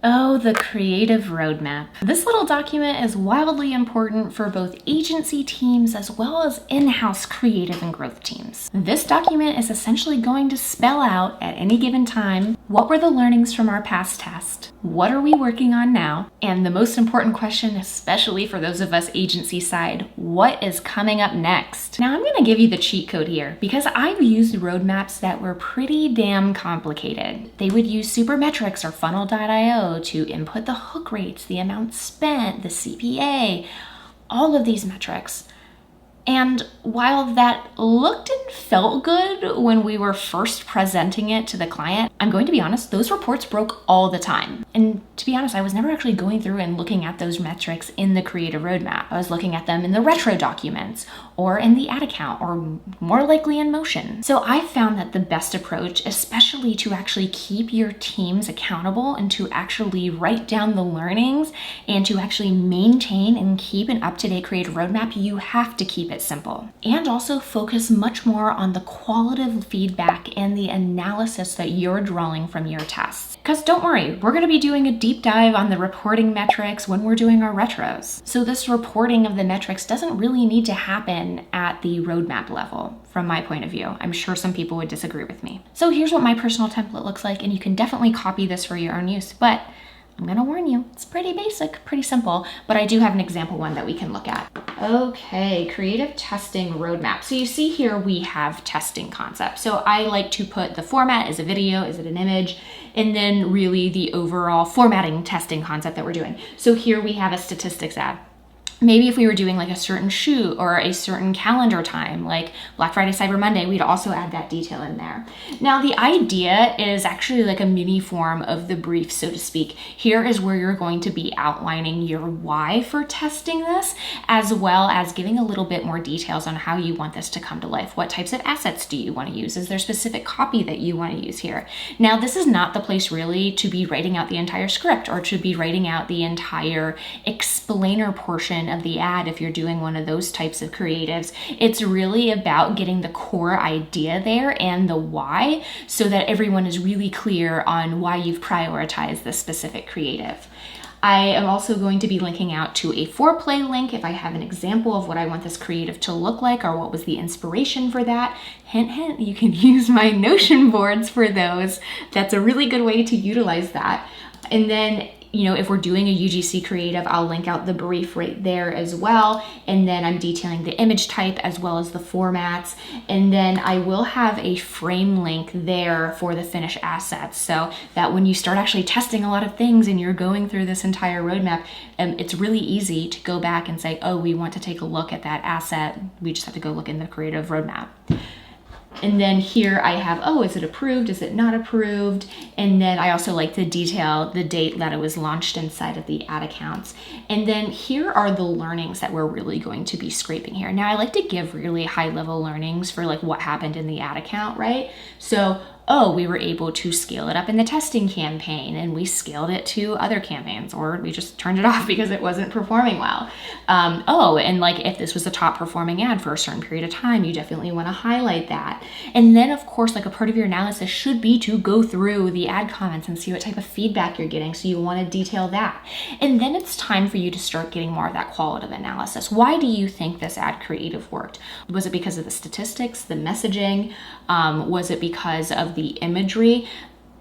Oh, the creative roadmap. This little document is wildly important for both agency teams as well as in-house creative and growth teams. This document is essentially going to spell out at any given time, what were the learnings from our past test? What are we working on now? And the most important question, especially for those of us agency side, what is coming up next? Now I'm gonna give you the cheat code here because I've used roadmaps that were pretty damn complicated. They would use Supermetrics or Funnel.io to input the hook rates, the amount spent, the CPA, all of these metrics. And while that looked and felt good when we were first presenting it to the client, I'm going to be honest, those reports broke all the time. And to be honest, I was never actually going through and looking at those metrics in the creative roadmap. I was looking at them in the retro documents or in the ad account or more likely in Motion. So I found that the best approach, especially to actually keep your teams accountable and to actually write down the learnings and to actually maintain and keep an up-to-date creative roadmap, you have to keep it simple and also focus much more on the qualitative feedback and the analysis that you're drawing from your tests. Because don't worry, we're going to be doing a deep dive on the reporting metrics when we're doing our retros. So this reporting of the metrics doesn't really need to happen at the roadmap level from my point of view. I'm sure some people would disagree with me. So here's what my personal template looks like, and you can definitely copy this for your own use, but I'm gonna warn you, it's pretty basic, pretty simple, but I do have an example one that we can look at. Okay, creative testing roadmap. So you see here we have testing concepts. So I like to put the format, is a video, is it an image, and then really the overall formatting testing concept that we're doing. So here we have a statistics ad. Maybe if we were doing like a certain shoot or a certain calendar time, like Black Friday, Cyber Monday, we'd also add that detail in there. Now the idea is actually like a mini form of the brief, so to speak. Here is where you're going to be outlining your why for testing this, as well as giving a little bit more details on how you want this to come to life. What types of assets do you want to use? Is there specific copy that you want to use here? Now this is not the place really to be writing out the entire script or to be writing out the entire explainer portion of the ad if you're doing one of those types of creatives. It's really about getting the core idea there and the why so that everyone is really clear on why you've prioritized this specific creative. I am also going to be linking out to a foreplay link if I have an example of what I want this creative to look like or what was the inspiration for that. Hint, hint, you can use my Notion boards for those. That's a really good way to utilize that. And then if we're doing a UGC creative, I'll link out the brief right there as well. And then I'm detailing the image type as well as the formats. And then I will have a frame link there for the finished assets so that when you start actually testing a lot of things and you're going through this entire roadmap, it's really easy to go back and say, oh, we want to take a look at that asset. We just have to go look in the creative roadmap. And then here I have, oh, is it approved? Is it not approved? And then I also like to detail the date that it was launched inside of the ad accounts. And then here are the learnings that we're really going to be scraping here. Now I like to give really high level learnings for like what happened in the ad account, right? So, oh, we were able to scale it up in the testing campaign and we scaled it to other campaigns, or we just turned it off because it wasn't performing well. Oh, and like if this was a top performing ad for a certain period of time, you definitely want to highlight that. And then of course, like a part of your analysis should be to go through the ad comments and see what type of feedback you're getting. So you want to detail that. And then it's time for you to start getting more of that qualitative analysis. Why do you think this ad creative worked? Was it because of the statistics, the messaging? Was it because of the imagery?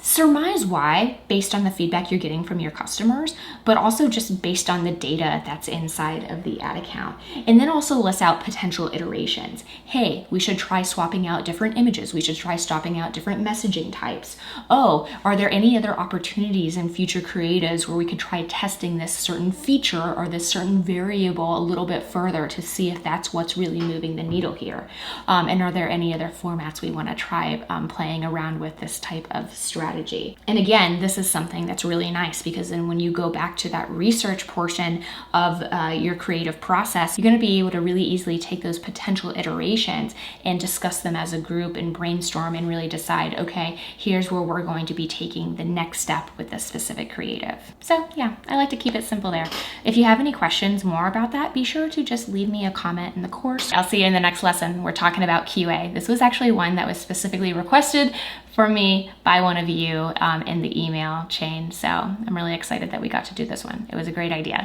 Surmise why based on the feedback you're getting from your customers, but also just based on the data that's inside of the ad account. And then also list out potential iterations. Hey, we should try swapping out different images. We should try swapping out different messaging types. Oh, are there any other opportunities in future creatives where we could try testing this certain feature or this certain variable a little bit further to see if that's what's really moving the needle here? And are there any other formats we want to try playing around with this type of strategy? And again, this is something that's really nice because then when you go back to that research portion of your creative process, you're going to be able to really easily take those potential iterations and discuss them as a group and brainstorm and really decide, okay, here's where we're going to be taking the next step with this specific creative. So yeah, I like to keep it simple there. If you have any questions more about that, be sure to just leave me a comment in the course. I'll see you in the next lesson. We're talking about QA. This was actually one that was specifically requested for me by one of you in the email chain. So I'm really excited that we got to do this one. It was a great idea.